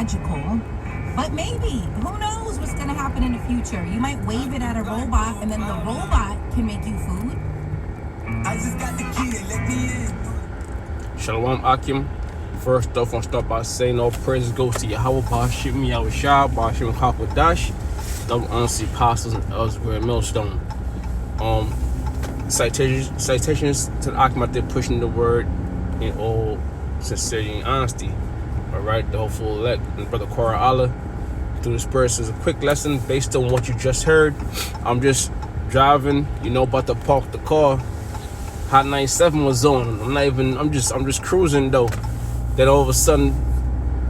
logical, but maybe, who knows what's going to happen in the future. You might wave it at a robot, and then the robot can make you food. I just got the key, they let me in. Shalom Akim. First off, I'll start by saying all praises goes to Yahweh, Ba'ashim Yahushua, Ba'ashim Hakodash, double honesty, apostles, and elsewhere in Millstone. Citations to the Akim out there pushing the word in all sincerity and honesty. Alright, the hopeful elect and Brother Korah Allah. Through this verse is a quick lesson based on what you just heard. I'm just driving, about to park the car. Hot 97 was on. I'm just cruising though. Then all of a sudden,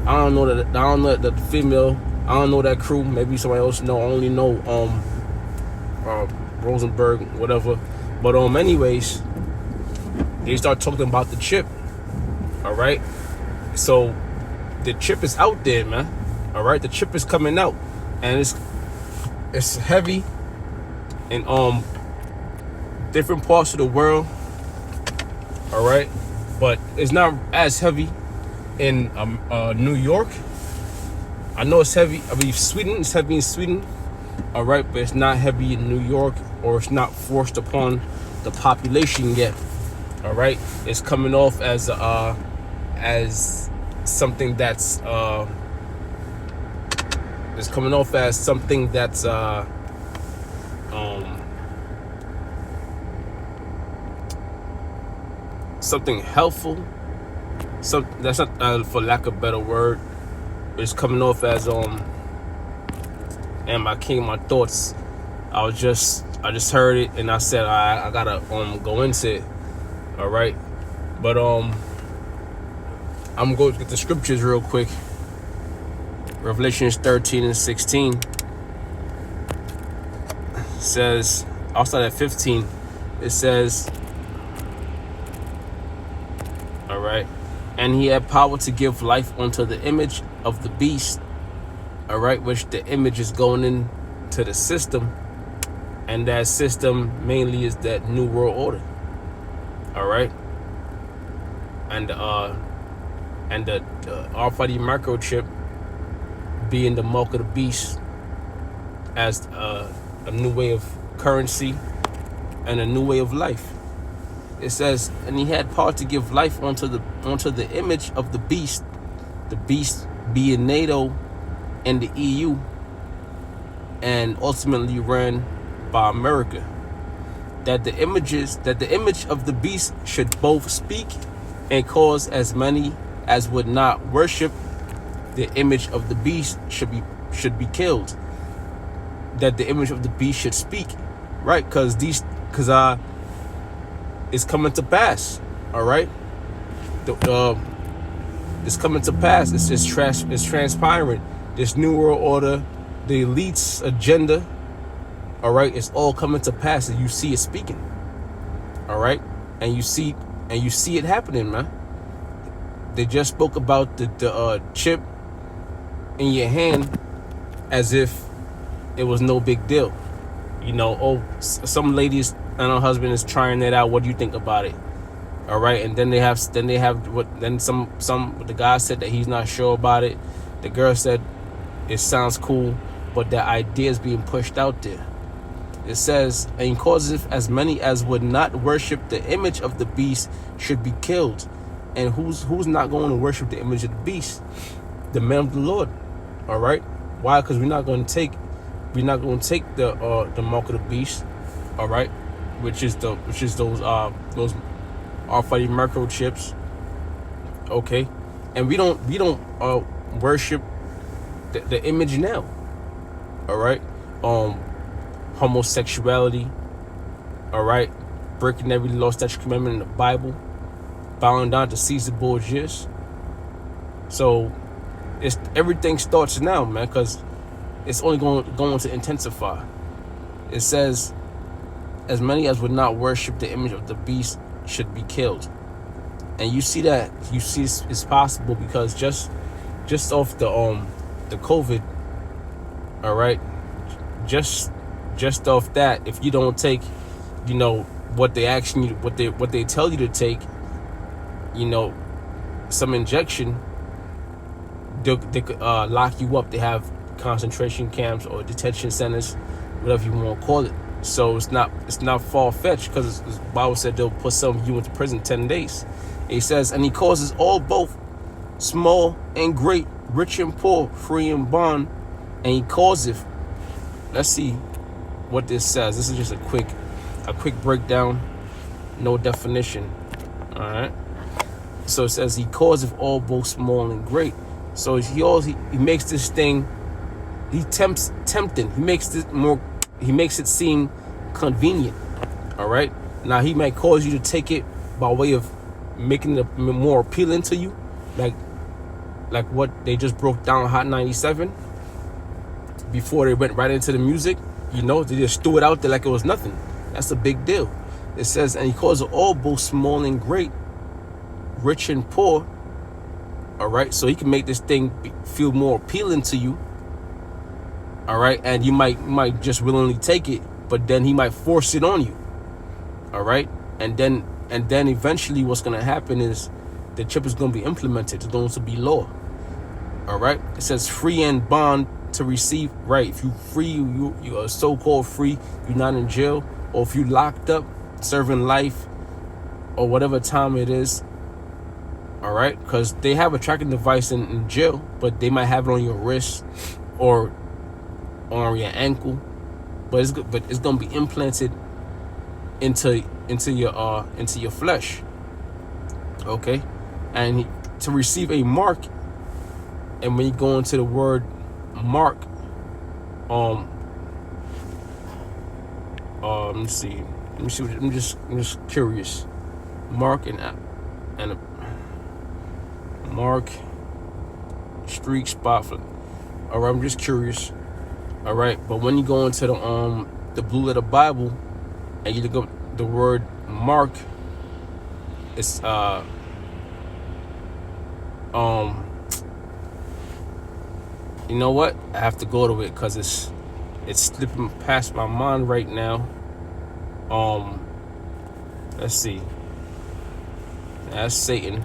I don't know that the female, I don't know that crew, maybe somebody else know, I only know Rosenberg, whatever. But anyways, they start talking about the chip. Alright? So the chip is out there, man. Alright, the chip is coming out. And it's heavy in different parts of the world. Alright? But it's not as heavy in New York. I know it's heavy. Sweden, it's heavy in Sweden. Alright, but it's not heavy in New York, or it's not forced upon the population yet. Alright, it's coming off as something that's something helpful. So that's not for lack of a better word. It's coming off as and my king, my thoughts. I just heard it and I said I gotta go into it. All right, but I'm going to get the scriptures real quick. Revelation 13 and 16 says, I'll start at 15. It says, all right, and he had power to give life unto the image of the beast, all right, which the image is going into the system, and that system mainly is that New World Order, all right, and the RFID microchip being the mark of the beast as a new way of currency and a new way of life. It says, and he had power to give life onto the image of the beast being NATO and the EU, and ultimately ran by America. That the image of the beast should both speak and cause as many as would not worship the image of the beast should be killed. That the image of the beast should speak, right? Because it's coming to pass. All right, it's coming to pass. It's transpiring. This New World Order, the elite's agenda. All right, it's all coming to pass, and you see it speaking. All right, and you see it happening, man. They just spoke about the chip in your hand as if it was no big deal. Some ladies and her husband is trying it out. What do you think about it? All right, and then they have the guy said that he's not sure about it. The girl said it sounds cool, but the idea is being pushed out there. It says, and causes as many as would not worship the image of the beast should be killed. And who's not going to worship the image of the beast? The men of the Lord. All right. Why? Because we're not going to take the mark of the beast. All right, which is those RFID microchips. Okay, and we don't worship the image now. All right, homosexuality. All right, breaking every law, statute, commandment in the Bible, bowing down to Caesar Borgia. So everything starts now, man, because it's only going to intensify. It says, as many as would not worship the image of the beast should be killed. And you see it's possible because just off the COVID, all right, just off that, if you don't take, what they tell you to take, some injection, they could lock you up. They have concentration camps or detention centers, whatever you want to call it. So it's not far-fetched, because the Bible said they'll put some of you into prison 10 days. He says, and he causes all, both small and great, rich and poor, free and bond, and he causeth. Let's see what this says. This is just a quick breakdown, no definition. All right. So it says he causeth all, both small and great. So he makes this thing. He tempting. He makes it seem convenient. All right. Now he might cause you to take it by way of making it more appealing to you, like what they just broke down Hot 97 before they went right into the music. You know, they just threw it out there like it was nothing. That's a big deal. It says, and he calls it all, both small and great, rich and poor. All right. So he can make this thing feel more appealing to you. All right. And you might just willingly take it, but then he might force it on you. All right. And then eventually what's going to happen is the chip is going to be implemented. It's going to be law. All right. It says free and bond to receive. Right. If you free, you are so-called free. You're not in jail. Or if you locked up serving life or whatever time it is. All right. Because they have a tracking device in jail, but they might have it on your wrist or on your ankle. But it's going to be implanted into your flesh. Okay. And to receive a mark, and when you go into the word mark, let me see. I'm just curious. Mark and a mark, streak, spot. All right, I'm just curious. All right, but when you go into the blue letter Bible and you look up the word mark, it's you know what? I have to go to it because it's slipping past my mind right now. Let's see. That's Satan.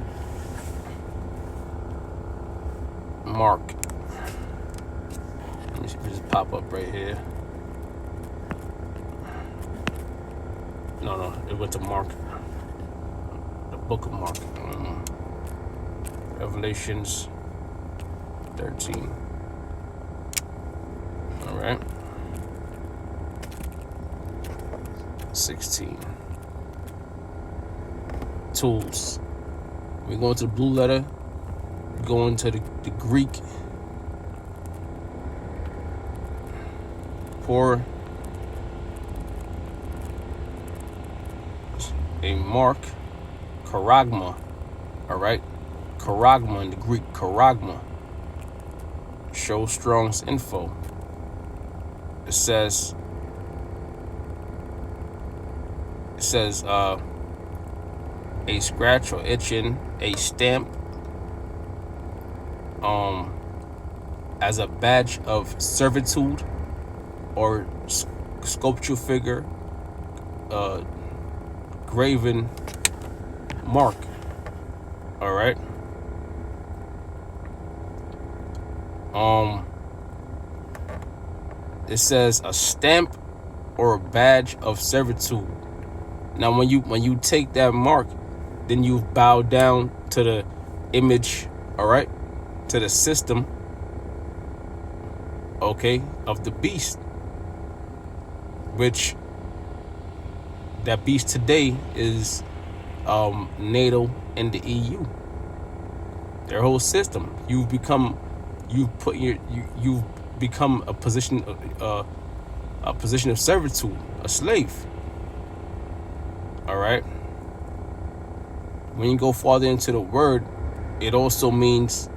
Mark. Let me see if it just pop up right here. No, it went to Mark. The book of Mark. Revelations 13. All right. 16. Tools. We go into the blue letter. Go into the Greek. Pour a mark. Charagma. All right. Charagma in the Greek. Charagma. Show Strong's info. It says a scratch or itching, a stamp, as a badge of servitude or sculpture figure, graven mark. All right. It says a stamp or a badge of servitude. Now, when you take that mark, then you bow down to the image, all right, to the system, okay, of the beast, which that beast today is NATO and the EU. Their whole system. You've become a position of servitude, a slave. All right. When you go farther into the word, it also means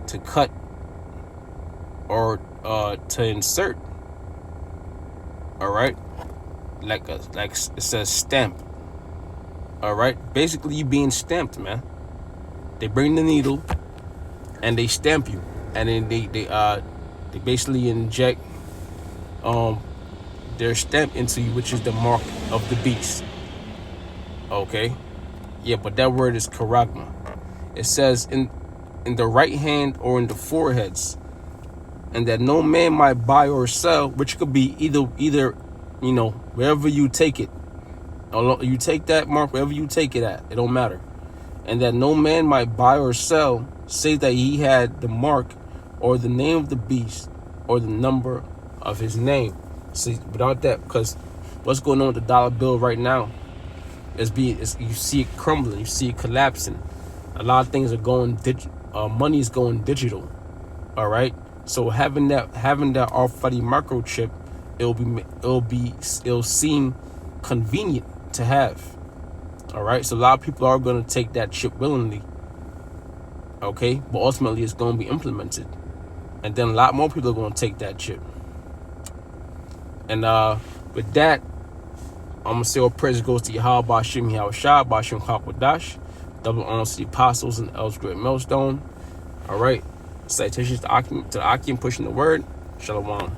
to cut or to insert. All right, like it says stamp. All right, basically you being stamped, man. They bring the needle and they stamp you, and then they basically inject their stamp into you, which is the mark of the beast. Okay, yeah, but that word is charagma. It says in in the right hand or in the foreheads, and that no man might buy or sell, which could be either you know, wherever you take it. You take that mark wherever you take it at, it don't matter. And that no man might buy or sell, save that he had the mark or the name of the beast or the number of his name. See, without that, because what's going on with the dollar bill right now is you see it crumbling, you see it collapsing. A lot of things are going money is going digital. All right, so having that RFID microchip, it'll seem convenient to have. All right, so a lot of people are going to take that chip willingly. Okay, but ultimately it's going to be implemented, and then a lot more people are going to take that chip. And with that, I'm gonna say all praise goes to Yahweh Bashim Yahushua Bashim Hakwadash. Double honors to the apostles and elders great millstone. All right, salutations to Akim pushing the word. Shalom.